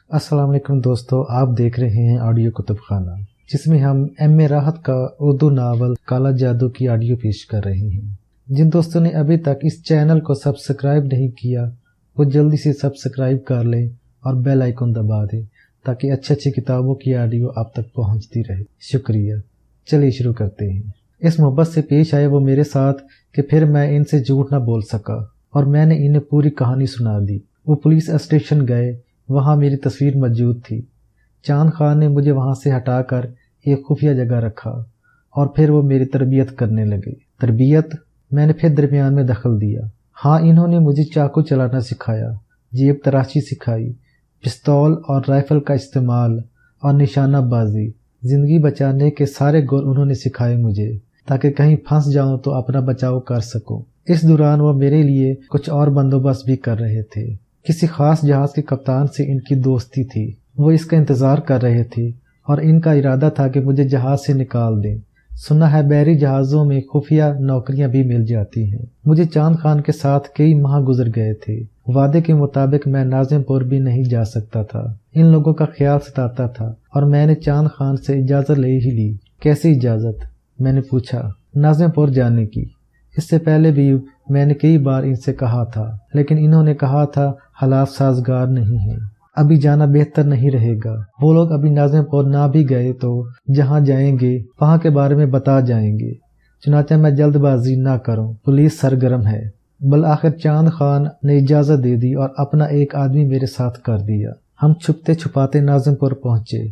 السلام علیکم دوستو، آپ دیکھ رہے ہیں آڈیو کتب خانہ، جس میں ہم ایم اے راحت کا اردو ناول کالا جادو کی آڈیو پیش کر رہے ہیں۔ جن دوستوں نے ابھی تک اس چینل کو سبسکرائب نہیں کیا وہ جلدی سے سبسکرائب کر لیں اور بیل آئیکن دبا دیں تاکہ اچھی کتابوں کی آڈیو آپ تک پہنچتی رہے۔ شکریہ۔ چلیے شروع کرتے ہیں۔ اس محبت سے پیش آئے وہ میرے ساتھ کہ پھر میں ان سے جھوٹ نہ بول سکا اور میں نے انہیں پوری کہانی سنا دی۔ وہ پولیس اسٹیشن گئے، وہاں میری تصویر موجود تھی۔ چاند خان نے مجھے وہاں سے ہٹا کر ایک خفیہ جگہ رکھا اور پھر وہ میری تربیت کرنے لگے۔ تربیت؟ میں نے پھر درمیان میں دخل دیا۔ ہاں، انہوں نے مجھے چاقو چلانا سکھایا، جیب تراشی سکھائی، پستول اور رائفل کا استعمال اور نشانہ بازی۔ زندگی بچانے کے سارے گول انہوں نے سکھائے مجھے تاکہ کہیں پھنس جاؤں تو اپنا بچاؤ کر سکوں۔ اس دوران وہ میرے لیے کچھ اور بندوبست بھی کر رہے تھے۔ کسی خاص جہاز کے کپتان سے ان کی دوستی تھی، وہ اس کا انتظار کر رہے تھے اور ان کا ارادہ تھا کہ مجھے جہاز سے نکال دیں۔ سنا ہے بحری جہازوں میں خفیہ نوکریاں بھی مل جاتی ہیں۔ مجھے چاند خان کے ساتھ کئی ماہ گزر گئے تھے۔ وعدے کے مطابق میں ناظم پور بھی نہیں جا سکتا تھا۔ ان لوگوں کا خیال ستاتا تھا اور میں نے چاند خان سے اجازت لے ہی لی۔ کیسی اجازت؟ میں نے پوچھا۔ ناظم پور جانے کی۔ اس سے پہلے بھی میں نے کئی بار ان سے کہا تھا، لیکن انہوں نے کہا تھا حالات سازگار نہیں ہیں، ابھی جانا بہتر نہیں رہے گا۔ وہ لوگ ابھی ناظم پور نہ بھی گئے تو جہاں جائیں گے وہاں کے بارے میں بتا جائیں گے۔ چنانچہ میں جلد بازی نہ کروں، پولیس سرگرم ہے۔ بالآخر چاند خان نے اجازت دے دی اور اپنا ایک آدمی میرے ساتھ کر دیا۔ ہم چھپتے چھپاتے ناظم پور پہنچے۔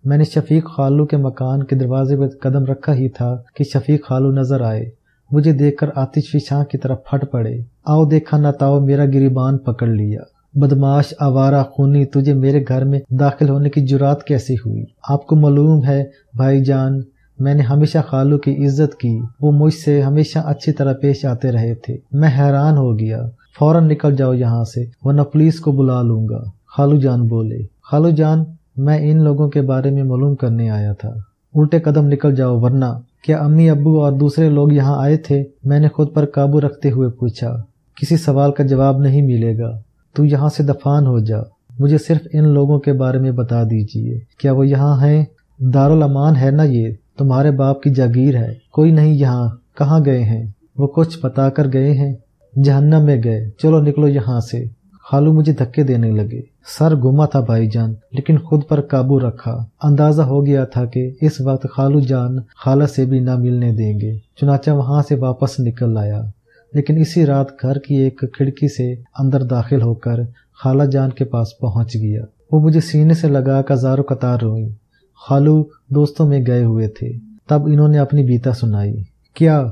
میں نے شفیق خالو کے مکان کے دروازے پر قدم رکھا ہی تھا کہ شفیق خالو نظر آئے۔ مجھے دیکھ کر آتش فشاں کی طرف پھٹ پڑے۔ آؤ دیکھا نہ تاؤ میرا گریبان پکڑ لیا۔ بدماش، آوارہ، خونی، تجھے میرے گھر میں داخل ہونے کی جرات کیسی ہوئی؟ آپ کو معلوم ہے بھائی جان، میں نے ہمیشہ خالو کی عزت کی، وہ مجھ سے ہمیشہ اچھی طرح پیش آتے رہے تھے۔ میں حیران ہو گیا۔ فوراً نکل جاؤ یہاں سے ورنہ پولیس کو بلا لوں گا، خالو جان بولے۔ خالو جان، میں ان لوگوں کے بارے میں معلوم کرنے آیا تھا۔ الٹے قدم نکل جاؤ ورنہ۔ کیا امی ابو اور دوسرے لوگ یہاں آئے تھے؟ میں نے خود پر قابو رکھتے ہوئے پوچھا۔ کسی سوال کا جواب نہیں ملے گا، تو یہاں سے دفان ہو جا۔ مجھے صرف ان لوگوں کے بارے میں بتا دیجئے۔ کیا وہ یہاں ہیں؟ دارالامان ہے نا، یہ تمہارے باپ کی جاگیر ہے۔ کوئی نہیں یہاں۔ کہاں گئے ہیں؟ وہ کچھ بتا کر گئے ہیں؟ جہنم میں گئے۔ چلو نکلو یہاں سے۔ خالو مجھے دھکے دینے لگے۔ سر گھما تھا بھائی جان، لیکن خود پر قابو رکھا۔ اندازہ ہو گیا تھا کہ اس وقت خالو جان خالہ سے بھی نہ ملنے دیں گے، چنانچہ وہاں سے واپس نکل آیا۔ لیکن اسی رات گھر کی ایک کھڑکی سے اندر داخل ہو کر خالہ جان کے پاس پہنچ گیا۔ وہ مجھے سینے سے لگا کر زار و قطار روئیں۔ خالو دوستوں میں گئے ہوئے تھے۔ تب انہوں نے اپنی بیتا سنائی۔ کیا؟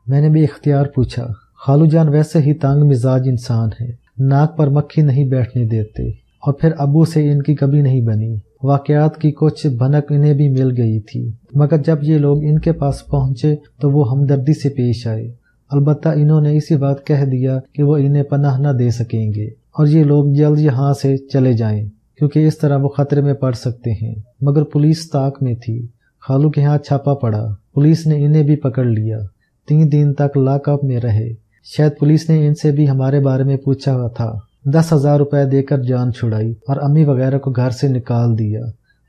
میں نے بے اختیار پوچھا۔ خالو جان ویسے ہی تنگ مزاج انسان ہے، ناک پر مکھی نہیں بیٹھنے دیتے، اور پھر ابو سے ان کی کبھی نہیں بنی۔ واقعات کی کچھ بھنک انہیں بھی مل گئی تھی، مگر جب یہ لوگ ان کے پاس پہنچے تو وہ ہمدردی سے پیش آئے۔ البتہ انہوں نے اسی بات کہہ دیا کہ وہ انہیں پناہ نہ دے سکیں گے اور یہ لوگ جلد یہاں سے چلے جائیں، کیونکہ اس طرح وہ خطرے میں پڑ سکتے ہیں۔ مگر پولیس طاق میں تھی۔ خالو کے ہاں چھاپا پڑا، پولیس نے انہیں بھی پکڑ لیا۔ 3 دن تک لاک اپ میں رہے۔ شاید پولیس نے ان سے بھی ہمارے بارے میں پوچھا تھا۔ 10,000 روپے دے کر جان چھڑائی اور امی وغیرہ کو گھر سے نکال دیا۔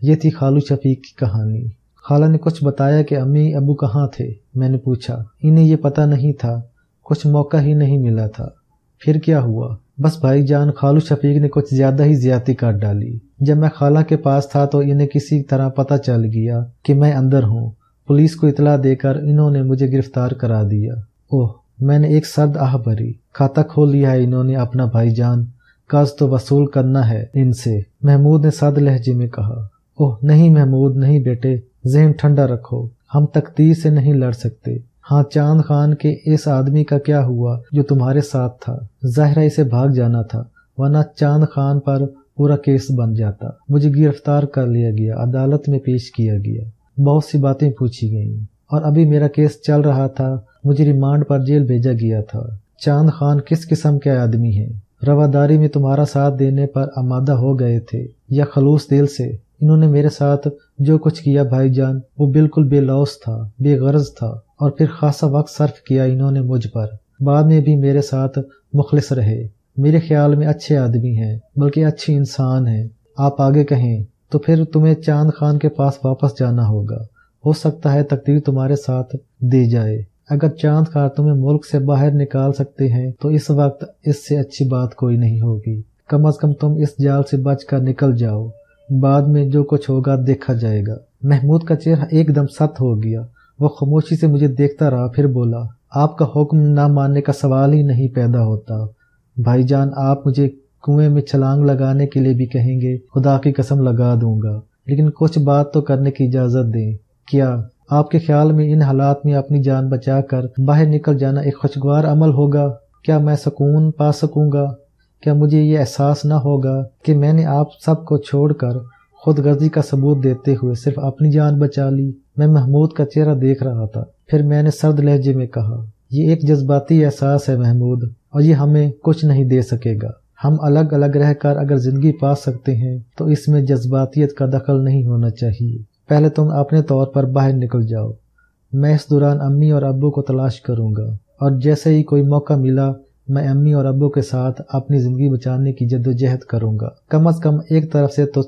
یہ تھی خالو شفیق کی کہانی۔ خالہ نے کچھ بتایا کہ امی ابو کہاں تھے؟ میں نے پوچھا۔ انہیں یہ پتہ نہیں تھا، کچھ موقع ہی نہیں ملا تھا۔ پھر کیا ہوا؟ بس بھائی جان، خالو شفیق نے کچھ زیادہ ہی زیادتی کر ڈالی۔ جب میں خالہ کے پاس تھا تو انہیں کسی طرح پتہ چل گیا کہ میں اندر ہوں۔ پولیس کو اطلاع دے کر انہوں نے مجھے گرفتار کرا دیا۔ اوہ، میں نے ایک سرد آہ بھری۔ کھاتا کھول لیا ہے انہوں نے اپنا بھائی جان، قرض تو وصول کرنا ہے ان سے، محمود نے سادہ لہجے میں کہا۔ اوہ نہیں محمود، نہیں بیٹے، ذہن ٹھنڈا رکھو، ہم تقدیر سے نہیں لڑ سکتے۔ ہاں، چاند خان کے اس آدمی کا کیا ہوا جو تمہارے ساتھ تھا؟ ظاہرہ اسے بھاگ جانا تھا، ورنہ چاند خان پر پورا کیس بن جاتا۔ مجھے گرفتار کر لیا گیا، عدالت میں پیش کیا گیا، بہت سی باتیں پوچھی گئیں، اور ابھی میرا کیس چل رہا تھا، مجھے ریمانڈ پر جیل بھیجا گیا تھا۔ چاند خان کس قسم کے آدمی ہیں؟ رواداری میں تمہارا ساتھ دینے پر آمادہ ہو گئے تھے یا خلوص دل سے؟ انہوں نے میرے ساتھ جو کچھ کیا بھائی جان، وہ بالکل بے لوث تھا، بے غرض تھا، اور پھر خاصا وقت صرف کیا انہوں نے مجھ پر۔ بعد میں بھی میرے ساتھ مخلص رہے۔ میرے خیال میں اچھے آدمی ہیں، بلکہ اچھے انسان ہیں۔ آپ آگے کہیں تو پھر تمہیں چاند خان کے پاس واپس جانا ہوگا۔ ہو سکتا ہے تقدیر تمہارے ساتھ دے جائے۔ اگر چاند خان تمہیں ملک سے باہر نکال سکتے ہیں تو اس وقت اس سے اچھی بات کوئی نہیں ہوگی۔ کم از کم تم اس جال سے بچ کر نکل جاؤ، بعد میں جو کچھ ہوگا دیکھا جائے گا۔ محمود کا چہرہ ایک دم سخت ہو گیا۔ وہ خاموشی سے مجھے دیکھتا رہا، پھر بولا، آپ کا حکم نہ ماننے کا سوال ہی نہیں پیدا ہوتا۔ بھائی جان، آپ مجھے کنویں میں چھلانگ لگانے کے لیے بھی کہیں گے، خدا کی قسم لگا دوں گا، لیکن کچھ بات تو کرنے کی اجازت دیں۔ کیا آپ کے خیال میں ان حالات میں اپنی جان بچا کر باہر نکل جانا ایک خوشگوار عمل ہوگا؟ کیا میں سکون پا سکوں گا؟ کیا مجھے یہ احساس نہ ہوگا کہ میں نے آپ سب کو چھوڑ کر خود غرضی کا ثبوت دیتے ہوئے صرف اپنی جان بچا لی؟ میں محمود کا چہرہ دیکھ رہا تھا، پھر میں نے سرد لہجے میں کہا، یہ ایک جذباتی احساس ہے محمود، اور یہ ہمیں کچھ نہیں دے سکے گا۔ ہم الگ الگ رہ کر اگر زندگی پا سکتے ہیں تو اس میں جذباتیت کا دخل نہیں ہونا چاہیے۔ پہلے تم اپنے طور پر باہر نکل جاؤ، میں اس دوران امی اور ابو کو تلاش کروں گا، اور جیسے ہی کوئی موقع ملا میں امی اور ابو کے ساتھ اپنی زندگی بچانے کی جدوجہد کروں گا۔ کم از کم ایک طرف سے تو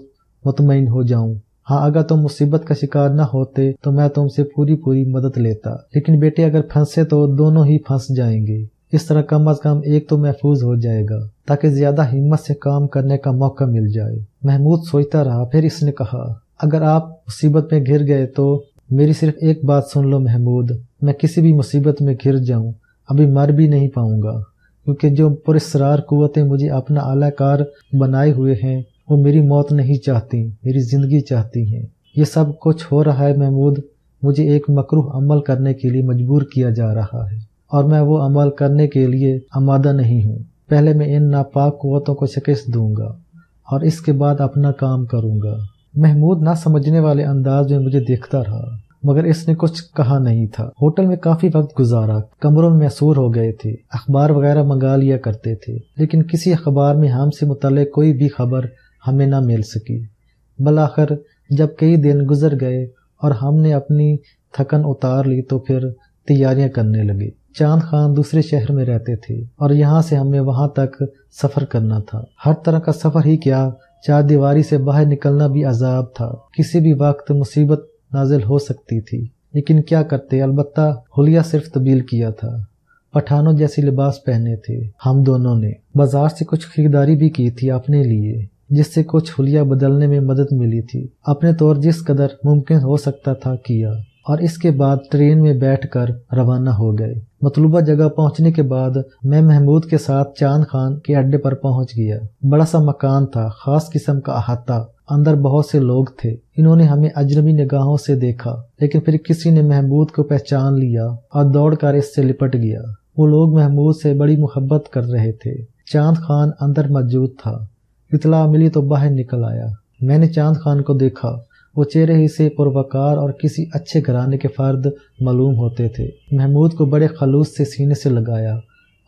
مطمئن ہو جاؤں۔ ہاں، اگر تم مصیبت کا شکار نہ ہوتے تو میں تم سے پوری مدد لیتا، لیکن بیٹے اگر پھنسے تو دونوں ہی پھنس جائیں گے۔ اس طرح کم از کم ایک تو محفوظ ہو جائے گا تاکہ زیادہ ہمت سے کام کرنے کا موقع مل جائے۔ محمود سوچتا رہا، پھر اس نے کہا، اگر آپ مصیبت میں گر گئے تو میری صرف ایک بات سن لو محمود، میں کسی بھی مصیبت میں گر جاؤں ابھی مر بھی نہیں پاؤں گا، کیونکہ جو پراسرار قوتیں مجھے اپنا اعلی کار بنائے ہوئے ہیں وہ میری موت نہیں چاہتی، میری زندگی چاہتی ہیں۔ یہ سب کچھ ہو رہا ہے محمود، مجھے ایک مکروہ عمل کرنے کے لیے مجبور کیا جا رہا ہے، اور میں وہ عمل کرنے کے لیے آمادہ نہیں ہوں۔ پہلے میں ان ناپاک قوتوں کو شکست دوں گا اور اس کے بعد اپنا کام کروں گا۔ محمود نہ سمجھنے والے انداز میں مجھے دیکھتا رہا، مگر اس نے کچھ کہا نہیں تھا۔ ہوٹل میں کافی وقت گزارا، کمروں میں مسحور ہو گئے تھے، اخبار وغیرہ منگا لیا کرتے تھے، لیکن کسی اخبار میں ہم سے متعلق کوئی بھی خبر ہمیں نہ مل سکی۔ بالآخر جب کئی دن گزر گئے اور ہم نے اپنی تھکن اتار لی تو پھر تیاریاں کرنے لگے۔ چاند خان دوسرے شہر میں رہتے تھے اور یہاں سے ہمیں وہاں تک سفر کرنا تھا۔ ہر طرح کا سفر ہی کیا، چار دیواری سے باہر نکلنا بھی عذاب تھا۔ کسی بھی وقت مصیبت نازل ہو سکتی تھی، لیکن کیا کرتے، البتہ حلیہ صرف تبدیل کیا تھا۔ پٹھانوں جیسی لباس پہنے تھے ہم دونوں نے۔ بازار سے کچھ خریداری بھی کی تھی اپنے لیے، جس سے کچھ حلیہ بدلنے میں مدد ملی تھی۔ اپنے طور جس قدر ممکن ہو سکتا تھا کیا، اور اس کے بعد ٹرین میں بیٹھ کر روانہ ہو گئے۔ مطلوبہ جگہ پہنچنے کے بعد میں محمود کے ساتھ چاند خان کے اڈے پر پہنچ گیا۔ بڑا سا مکان تھا، خاص قسم کا احاطہ، اندر بہت سے لوگ تھے۔ انہوں نے ہمیں اجنبی نگاہوں سے دیکھا، لیکن پھر کسی نے محمود کو پہچان لیا اور دوڑ کر اس سے لپٹ گیا۔ وہ لوگ محمود سے بڑی محبت کر رہے تھے۔ چاند خان اندر موجود تھا۔ اطلاع ملی تو باہر نکل آیا۔ میں نے چاند خان کو دیکھا، وہ چہرے ہی سے پروقار اور کسی اچھے گھرانے کے فرد معلوم ہوتے تھے۔ محمود کو بڑے خلوص سے سینے سے لگایا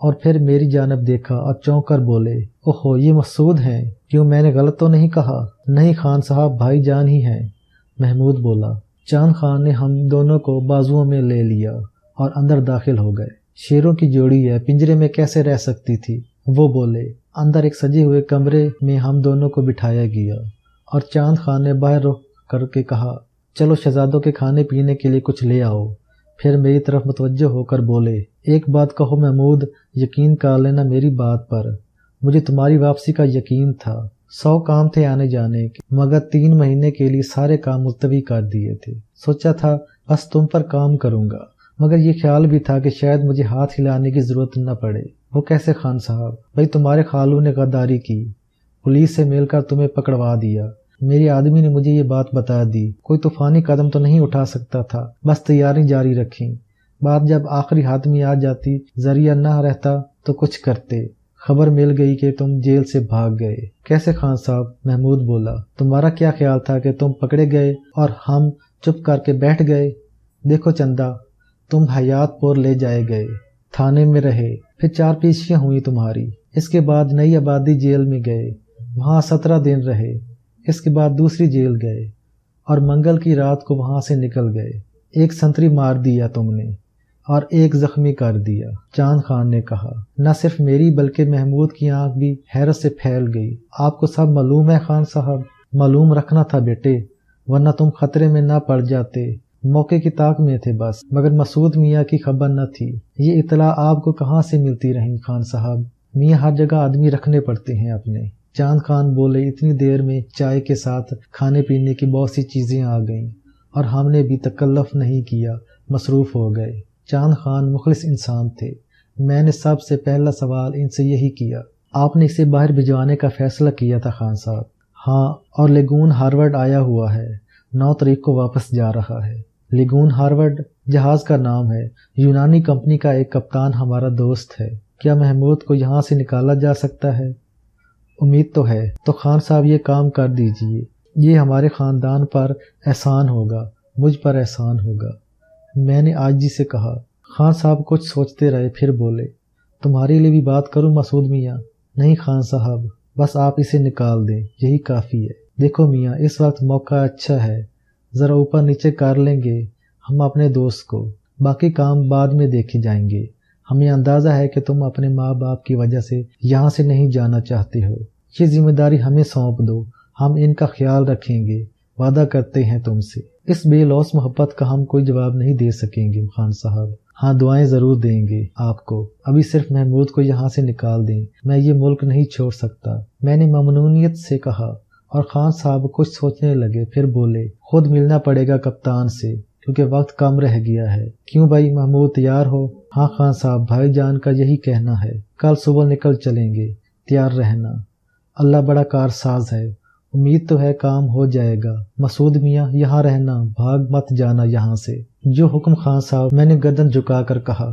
اور پھر میری جانب دیکھا اور چونک کر بولے، اوہو، یہ مسعود ہیں؟ کیوں، میں نے غلط تو نہیں کہا؟ نہیں خان صاحب، بھائی جان ہی ہیں، محمود بولا۔ چاند خان نے ہم دونوں کو بازوؤں میں لے لیا اور اندر داخل ہو گئے۔ شیروں کی جوڑی ہے، پنجرے میں کیسے رہ سکتی تھی، وہ بولے۔ اندر ایک سجے ہوئے کمرے میں ہم دونوں کو بٹھایا گیا اور چاند خان نے باہر رخ کر کے کہا، چلو شہزادوں کے کھانے پینے کے لیے کچھ لے آؤ۔ پھر میری طرف متوجہ ہو کر بولے، ایک بات کہو محمود، یقین کر لینا میری بات پر، مجھے تمہاری واپسی کا یقین تھا۔ 100 کام تھے آنے جانے کے، مگر 3 مہینے کے لیے سارے کام ملتوی کر دیے تھے۔ سوچا تھا بس تم پر کام کروں گا، مگر یہ خیال بھی تھا کہ شاید مجھے ہاتھ ہلانے کی ضرورت نہ پڑے۔ وہ کیسے خان صاحب؟ بھائی تمہارے خالو نے غداری کی، پولیس سے مل کر تمہیں پکڑوا دیا۔ میری آدمی نے مجھے یہ بات بتا دی، کوئی طوفانی قدم تو نہیں اٹھا سکتا تھا، بس تیاری جاری رکھی۔ بات جب آخری ہاتھ میں آ جاتی، ذریعہ نہ رہتا تو کچھ کرتے۔ خبر مل گئی کہ تم جیل سے بھاگ گئے۔ کیسے خان صاحب؟ محمود بولا۔ تمہارا کیا خیال تھا کہ تم پکڑے گئے اور ہم چپ کر کے بیٹھ گئے؟ دیکھو چندہ، تم حیات پور لے جائے گئے، تھانے میں رہے، پھر 4 پیشیاں ہوئی تمہاری۔ اس کے بعد نئی آبادی جیل میں گئے، وہاں 17 دن رہے۔ اس کے بعد دوسری جیل گئے اور منگل کی رات کو وہاں سے نکل گئے۔ ایک سنتری مار دیا تم نے اور ایک زخمی کر دیا۔ چاند خان نے کہا، نہ صرف میری بلکہ محمود کی آنکھ بھی حیرت سے پھیل گئی۔ آپ کو سب معلوم ہے خان صاحب؟ معلوم رکھنا تھا بیٹے، ورنہ تم خطرے میں نہ پڑ جاتے۔ موقع کی طاق میں تھے بس، مگر مسعود میاں کی خبر نہ تھی۔ یہ اطلاع آپ کو کہاں سے ملتی رہی خان صاحب؟ میاں ہر جگہ آدمی رکھنے پڑتے ہیں اپنے۔ چاند خان بولے، اتنی دیر میں چائے کے ساتھ کھانے پینے کی بہت سی چیزیں آ گئیں اور ہم نے بھی تکلف نہیں کیا، مصروف ہو گئے۔ چاند خان مخلص انسان تھے۔ میں نے سب سے پہلا سوال ان سے یہی کیا، آپ نے اسے باہر بھجوانے کا فیصلہ کیا تھا خان صاحب؟ ہاں، اور لیگون ہارورڈ آیا ہوا ہے، 9 تاریخ کو واپس جا رہا ہے۔ لیگون ہارورڈ جہاز کا نام ہے، یونانی کمپنی کا ایک کپتان ہمارا دوست ہے۔ کیا محمود کو یہاں سے نکالا جا سکتا ہے؟ امید تو ہے۔ تو خان صاحب یہ کام کر دیجئے، یہ ہمارے خاندان پر احسان ہوگا، مجھ پر احسان ہوگا۔ میں نے عاجزی سے کہا۔ خان صاحب کچھ سوچتے رہے، پھر بولے، تمہارے لیے بھی بات کروں مسعود میاں؟ نہیں خان صاحب، بس آپ اسے نکال دیں، یہی کافی ہے۔ دیکھو میاں، اس وقت موقع اچھا ہے، ذرا اوپر نیچے کر لیں گے ہم اپنے دوست کو، باقی کام بعد میں دیکھے جائیں گے۔ ہمیں اندازہ ہے کہ تم اپنے ماں باپ کی وجہ سے یہاں سے نہیں جانا چاہتے ہو۔ یہ ذمہ داری ہمیں سونپ دو، ہم ان کا خیال رکھیں گے، وعدہ کرتے ہیں تم سے۔ اس بے لوث محبت کا ہم کوئی جواب نہیں دے سکیں گے خان صاحب، ہاں دعائیں ضرور دیں گے آپ کو۔ ابھی صرف محمود کو یہاں سے نکال دیں، میں یہ ملک نہیں چھوڑ سکتا، میں نے ممنونیت سے کہا۔ اور خان صاحب کچھ سوچنے لگے، پھر بولے، خود ملنا پڑے گا کپتان سے کیونکہ وقت کم رہ گیا ہے۔ کیوں بھائی، محمود تیار ہو؟ ہاں خان صاحب، بھائی جان کا یہی کہنا ہے، کل صبح نکل چلیں گے، تیار رہنا۔ اللہ بڑا کارساز ہے، امید تو ہے کام ہو جائے گا۔ مسعود میاں یہاں رہنا، بھاگ مت جانا یہاں سے۔ جو حکم خان صاحب، میں نے گردن جھکا کر کہا۔